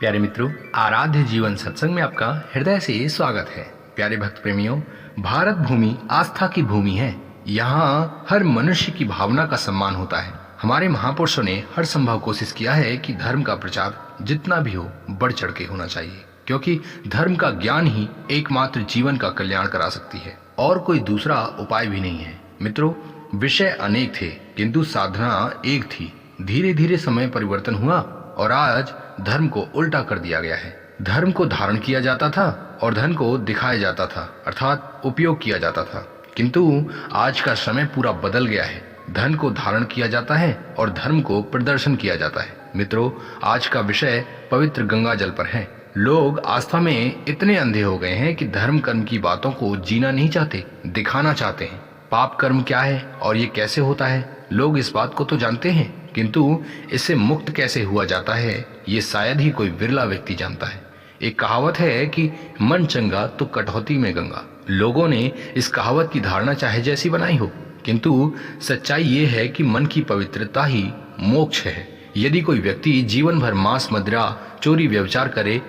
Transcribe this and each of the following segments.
प्यारे मित्रों, आराध्य जीवन सत्संग में आपका हृदय से स्वागत है। प्यारे भक्त प्रेमियों, भारत भूमि आस्था की भूमि है। यहाँ हर मनुष्य की भावना का सम्मान होता है। हमारे महापुरुषों ने हर संभव कोशिश किया है कि धर्म का प्रचार जितना भी हो बढ़ चढ़ के होना चाहिए, क्योंकि धर्म का ज्ञान ही एकमात्र जीवन का कल्याण करा सकती है और कोई दूसरा उपाय भी नहीं है। मित्रों, विषय अनेक थे किंतु साधना एक थी। धीरे धीरे समय परिवर्तन हुआ और आज धर्म को उल्टा कर दिया गया है। धर्म को धारण किया जाता था और धन को दिखाया जाता था, अर्थात उपयोग किया जाता था। किंतु आज का समय पूरा बदल गया है। धन को धारण किया जाता है और धर्म को प्रदर्शन किया जाता है। मित्रों, आज का विषय पवित्र गंगा जल पर है। लोग आस्था में इतने अंधे हो गए हैं कि धर्म कर्म की बातों को जीना नहीं चाहते, दिखाना चाहते हैं। पाप कर्म क्या है और ये कैसे होता है, लोग इस बात को तो जानते हैं, किंतु इससे मुक्त कैसे हुआ जाता है ये शायद ही कोई विरला व्यक्ति जानता है। एक कहावत है कि मन चंगा तो कटौती में गंगा। लोगों ने इस कहावत की धारणा चाहे जैसी बनाई हो, किंतु सच्चाई ये है कि मन की पवित्रता ही मोक्ष है। यदि कोई व्यक्ति जीवन भर मांस मदिरा चोरी व्यभिचार करे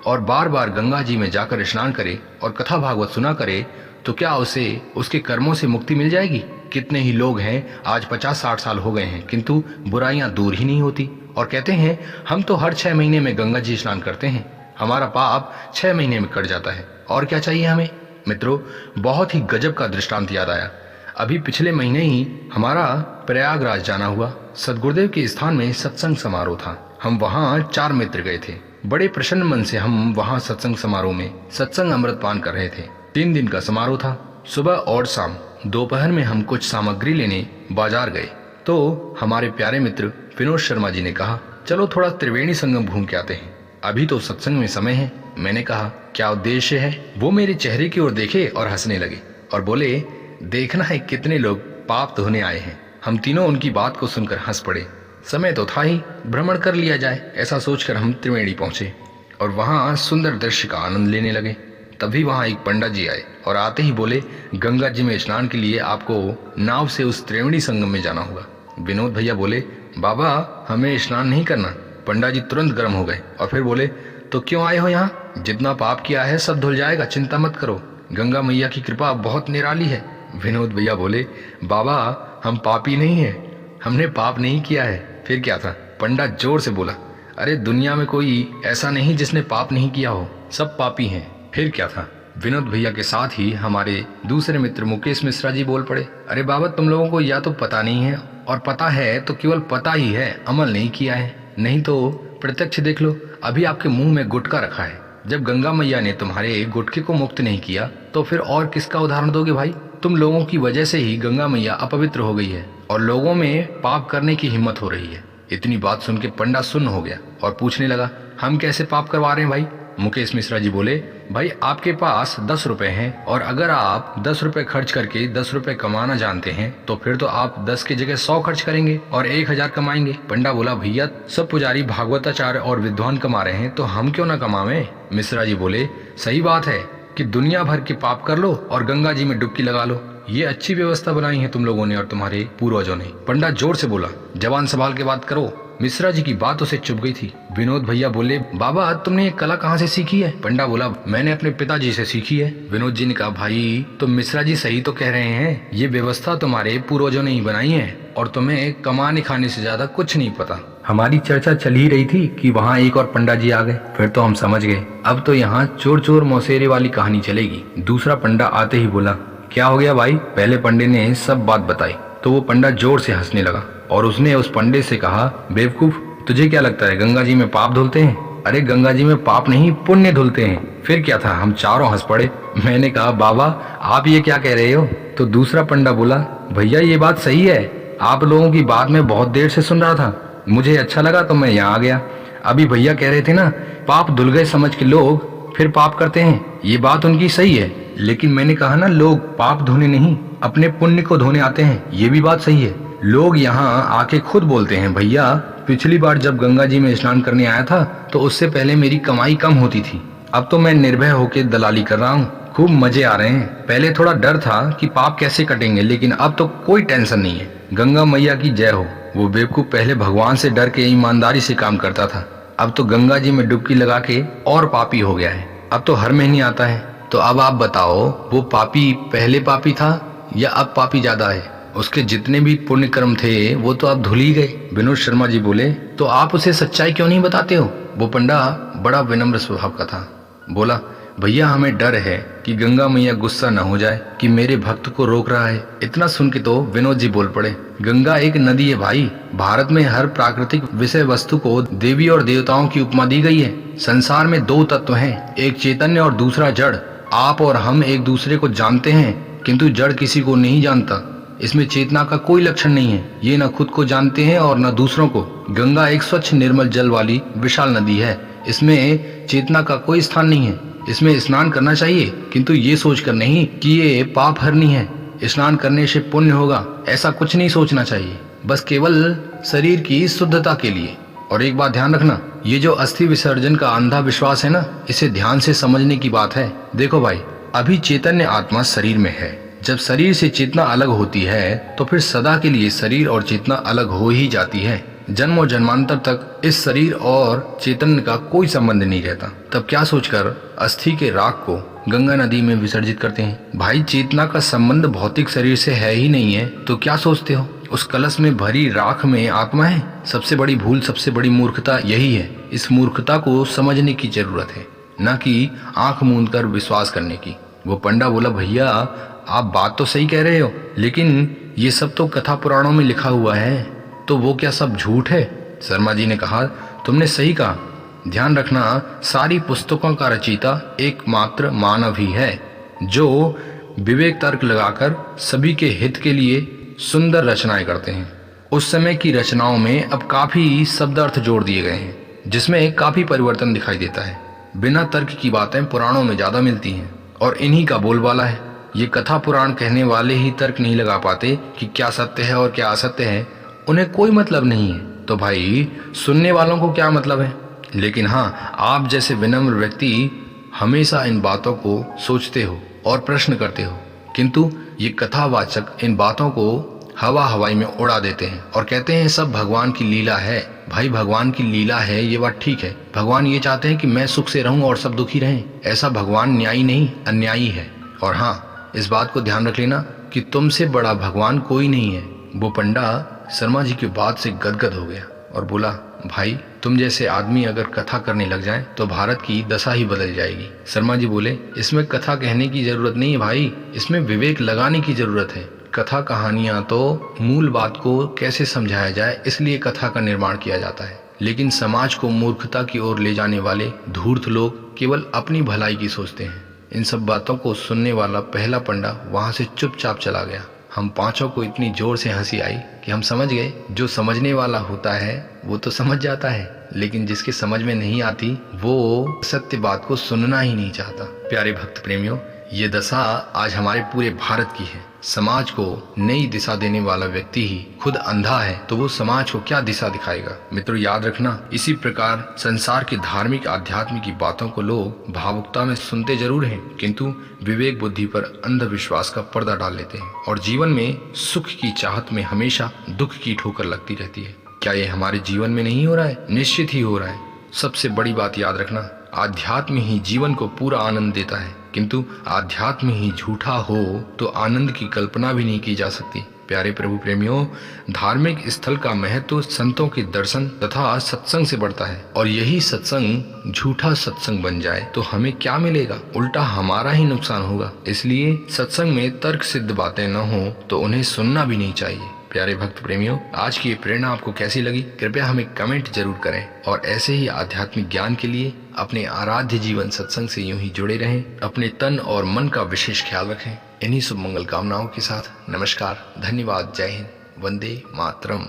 और बार बार गंगा जी में जाकर स्नान करे और कथा भागवत सुना करे, तो क्या उसे उसके कर्मों से मुक्ति मिल जाएगी? कितने ही लोग हैं, आज 50-60 साल हो गए हैं, किंतु बुराइयां दूर ही नहीं होती और कहते हैं हम तो हर 6 महीने में गंगा जी स्नान करते हैं, हमारा पाप 6 महीने में कट जाता है, और क्या चाहिए हमें। मित्रों, बहुत ही गजब का दृष्टांत याद आया। अभी पिछले महीने ही हमारा प्रयागराज जाना हुआ। सदगुरुदेव के स्थान में सत्संग समारोह था। हम वहाँ 4 मित्र गए थे। बड़े प्रसन्न मन से हम वहाँ सत्संग समारोह में सत्संग अमृत पान कर रहे थे। 3 दिन का समारोह था। सुबह और शाम दोपहर में हम कुछ सामग्री लेने बाजार गए तो हमारे प्यारे मित्र विनोद शर्मा जी ने कहा, चलो थोड़ा त्रिवेणी संगम घूम के आते हैं, अभी तो सत्संग में समय है। मैंने कहा, क्या उद्देश्य है? वो मेरे चेहरे की ओर देखे और हंसने लगे और बोले, देखना है कितने लोग पाप धोने आए हैं। हम तीनों उनकी बात को सुनकर हंस पड़े। समय तो था ही, भ्रमण कर लिया जाए, ऐसा सोचकर हम त्रिवेणी पहुंचे और वहां सुंदर दृश्य का आनंद लेने लगे। तभी वहां एक पंडित जी आए और आते ही बोले, गंगा जी में स्नान के लिए आपको नाव से उस त्रिवेणी संगम में जाना होगा। विनोद भैया बोले, बाबा हमें स्नान नहीं करना। पंडित जी तुरंत गर्म हो गए और फिर बोले, तो क्यों आए हो यहाँ? जितना पाप किया है सब धुल जाएगा, चिंता मत करो, गंगा मैया की कृपा बहुत निराली है। विनोद भैया बोले, बाबा हम पापी नहीं है, हमने पाप नहीं किया है। फिर क्या था? पंडित जोर से बोला, अरे दुनिया में कोई ऐसा नहीं जिसने पाप नहीं किया हो, सब पापी हैं। फिर क्या था? विनोद भैया के साथ ही हमारे दूसरे मित्र मुकेश मिश्रा जी बोल पड़े, अरे बाबा तुम लोगों को या तो पता नहीं है, और पता है तो केवल पता ही है, अमल नहीं किया है। नहीं तो प्रत्यक्ष देख लो, अभी आपके मुंह में गुटखा रखा है। जब गंगा मैया ने तुम्हारे गुटखे को मुक्त नहीं किया तो फिर और किसका उदाहरण दोगे भाई? तुम लोगों की वजह से ही गंगा मैया अपवित्र हो गई है और लोगों में पाप करने की हिम्मत हो रही है। इतनी बात सुन के पंडा सुन्न हो गया और पूछने लगा, हम कैसे पाप करवा रहे हैं भाई? मुकेश मिश्रा जी बोले, भाई आपके पास 10 रुपए हैं और अगर आप 10 रुपए खर्च करके 10 रुपए कमाना जानते हैं तो फिर तो आप 10 की जगह 100 खर्च करेंगे और 1000 कमाएंगे। पंडा बोला, भैया सब पुजारी भागवताचार्य और विद्वान कमा रहे हैं तो हम क्यों ना कमावें? मिश्रा जी बोले, सही बात है कि दुनिया भर के पाप कर लो और गंगा जी में डुबकी लगा लो, ये अच्छी व्यवस्था बनाई है तुम लोगों ने और तुम्हारे पूर्वजों ने। पंडा जोर से बोला, जवान संभाल के बात करो। मिश्रा जी की बात उसे चुभ गई थी। विनोद भैया बोले, बाबा तुमने ये कला कहाँ से सीखी है? पंडा बोला, मैंने अपने पिताजी से सीखी है। विनोद जी ने कहा, भाई तुम मिश्रा जी सही तो कह रहे हैं, ये व्यवस्था तुम्हारे पूर्वजों ने ही बनाई है और तुम्हें कमाने खाने से ज्यादा कुछ नहीं पता। हमारी चर्चा चल ही रही थी कि वहाँ एक और पंडा जी आ गए। फिर तो हम समझ गए, अब तो यहाँ चोर चोर मौसेरे वाली कहानी चलेगी। दूसरा पंडा आते ही बोला, क्या हो गया भाई? पहले पंडे ने सब बात बताई तो वो पंडा जोर से हंसने लगा और उसने उस पंडे से कहा, बेवकूफ तुझे क्या लगता है गंगा जी में पाप धुलते हैं? अरे गंगा जी में पाप नहीं पुण्य धुलते हैं। फिर क्या था? हम चारों हंस पड़े। मैंने कहा, बाबा आप ये क्या कह रहे हो? तो दूसरा पंडा बोला, भैया ये बात सही है, आप लोगों की बात मैं बहुत देर से सुन रहा था, मुझे अच्छा लगा तो मैं यहाँ आ गया। अभी भैया कह रहे थे ना, पाप धुल गए समझ के लोग फिर पाप करते हैं, ये बात उनकी सही है, लेकिन मैंने कहा ना, लोग पाप धोने नहीं अपने पुण्य को धोने आते हैं, ये भी बात सही है। लोग यहाँ आके खुद बोलते हैं, भैया पिछली बार जब गंगा जी में स्नान करने आया था तो उससे पहले मेरी कमाई कम होती थी, अब तो मैं निर्भय होकर दलाली कर रहा हूँ, खूब मजे आ रहे हैं। पहले थोड़ा डर था कि पाप कैसे कटेंगे, लेकिन अब तो कोई टेंशन नहीं है। गंगा मैया की जय हो। वो बेवकूफ पहले भगवान से डर के ईमानदारी से काम करता था, अब तो गंगा जी में डुबकी लगा के और पापी हो गया है, अब तो हर महीने आता है। तो अब आप बताओ, वो पापी पहले पापी था या अब पापी ज्यादा है? उसके जितने भी पुण्य कर्म थे वो तो अब धुल ही गए। विनोद शर्मा जी बोले, तो आप उसे सच्चाई क्यों नहीं बताते हो? वो पंडा बड़ा विनम्र स्वभाव का था। बोला, भैया हमें डर है कि गंगा मैया गुस्सा न हो जाए कि मेरे भक्त को रोक रहा है। इतना सुन के तो विनोद जी बोल पड़े, गंगा एक नदी है भाई। भारत में हर प्राकृतिक विषय वस्तु को देवी और देवताओं की उपमा दी गई है। संसार में दो तत्व हैं, एक चेतन्य और दूसरा जड़। आप और हम एक दूसरे को जानते हैं, किंतु जड़ किसी को नहीं जानता। इसमें चेतना का कोई लक्षण नहीं है। ये न खुद को जानते हैं और न दूसरों को। गंगा एक स्वच्छ निर्मल जल वाली विशाल नदी है। इसमें चेतना का कोई स्थान नहीं है। इसमें स्नान करना चाहिए, किंतु ये सोचकर नहीं कि ये पाप हरनी है, स्नान करने से पुण्य होगा, ऐसा कुछ नहीं सोचना चाहिए। बस केवल शरीर की शुद्धता के लिए। और एक बात ध्यान रखना, ये जो अस्थि विसर्जन का अंधा विश्वास है ना, इसे ध्यान से समझने की बात है। देखो भाई, अभी चैतन्य आत्मा शरीर में है। जब शरीर से चेतना अलग होती है तो फिर सदा के लिए शरीर और चेतना अलग हो ही जाती है। जन्म और जन्मांतर तक इस शरीर और चेतन का कोई संबंध नहीं रहता। तब क्या सोचकर अस्थि के राख को गंगा नदी में विसर्जित करते हैं? भाई, चेतना का संबंध भौतिक शरीर से है ही नहीं है तो क्या सोचते हो उस कलश में भरी राख में आत्मा है? सबसे बड़ी भूल, सबसे बड़ी मूर्खता यही है। इस मूर्खता को समझने की जरूरत है, न कि आंख मूंद कर विश्वास करने की। वो पंडा बोला, भैया आप बात तो सही कह रहे हो, लेकिन ये सब तो कथा पुराणों में लिखा हुआ है, तो वो क्या सब झूठ है? शर्मा जी ने कहा, तुमने सही कहा। ध्यान रखना, सारी पुस्तकों का रचयिता एकमात्र मानव ही है, जो विवेक तर्क लगाकर सभी के हित के लिए सुंदर रचनाएं करते हैं। उस समय की रचनाओं में अब काफी शब्द अर्थ जोड़ दिए गए हैं, जिसमें काफी परिवर्तन दिखाई देता है। बिना तर्क की बातें पुराणों में ज्यादा मिलती हैं और इन्हीं का बोलबाला है। ये कथा पुराण कहने वाले ही तर्क नहीं लगा पाते कि क्या सत्य है और क्या असत्य है। उन्हें कोई मतलब नहीं है, तो भाई सुनने वालों को क्या मतलब है? लेकिन हाँ, आप जैसे विनम्र व्यक्ति हमेशा इन बातों को सोचते हो और प्रश्न करते हो, किंतु ये कथावाचक इन बातों को हवा हवाई में उड़ा देते हैं और कहते हैं सब भगवान की लीला है। भाई, भगवान की लीला है ये बात ठीक है। भगवान ये चाहते हैं कि मैं सुख से रहूं और सब दुखी रहें। ऐसा भगवान न्यायी नहीं, अन्यायी है। और हाँ, इस बात को ध्यान रख लेना कि तुमसे बड़ा भगवान कोई नहीं है। वो पंडा शर्मा जी की बात से गदगद हो गया और बोला, भाई तुम जैसे आदमी अगर कथा करने लग जाएं तो भारत की दशा ही बदल जाएगी। शर्मा जी बोले, इसमें कथा कहने की जरूरत नहीं है भाई, इसमें विवेक लगाने की जरूरत है। कथा कहानियां तो मूल बात को कैसे समझाया जाए इसलिए कथा का निर्माण किया जाता है, लेकिन समाज को मूर्खता की ओर ले जाने वाले धूर्त लोग केवल अपनी भलाई की सोचते हैं। इन सब बातों को सुनने वाला पहला पंडा वहां से चुपचाप चला गया। हम पांचों को इतनी जोर से हंसी आई कि हम समझ गए, जो समझने वाला होता है वो तो समझ जाता है, लेकिन जिसके समझ में नहीं आती वो सत्य बात को सुनना ही नहीं चाहता। प्यारे भक्त प्रेमियों, ये दशा आज हमारे पूरे भारत की है। समाज को नई दिशा देने वाला व्यक्ति ही खुद अंधा है तो वो समाज को क्या दिशा दिखाएगा? मित्रों, याद रखना, इसी प्रकार संसार की धार्मिक आध्यात्मिक की बातों को लोग भावुकता में सुनते जरूर हैं, किंतु विवेक बुद्धि पर अंधविश्वास का पर्दा डाल लेते हैं और जीवन में सुख की चाहत में हमेशा दुख की ठोकर लगती रहती है। क्या ये हमारे जीवन में नहीं हो रहा है? निश्चित ही हो रहा है। सबसे बड़ी बात याद रखना, आध्यात्म ही जीवन को पूरा आनंद देता है, किंतु आध्यात्म ही झूठा हो तो आनंद की कल्पना भी नहीं की जा सकती। प्यारे प्रभु प्रेमियों, धार्मिक स्थल का महत्व संतों के दर्शन तथा सत्संग से बढ़ता है, और यही सत्संग झूठा सत्संग बन जाए तो हमें क्या मिलेगा? उल्टा हमारा ही नुकसान होगा। इसलिए सत्संग में तर्क सिद्ध बातें न हो तो उन्हें सुनना भी नहीं चाहिए। प्यारे भक्त प्रेमियों, आज की ये प्रेरणा आपको कैसी लगी? कृपया हमें कमेंट जरूर करें और ऐसे ही आध्यात्मिक ज्ञान के लिए अपने आराध्य जीवन सत्संग से यूं ही जुड़े रहें। अपने तन और मन का विशेष ख्याल रखें। इन्हीं शुभ मंगल कामनाओं के साथ नमस्कार, धन्यवाद, जय हिंद, वंदे मातरम।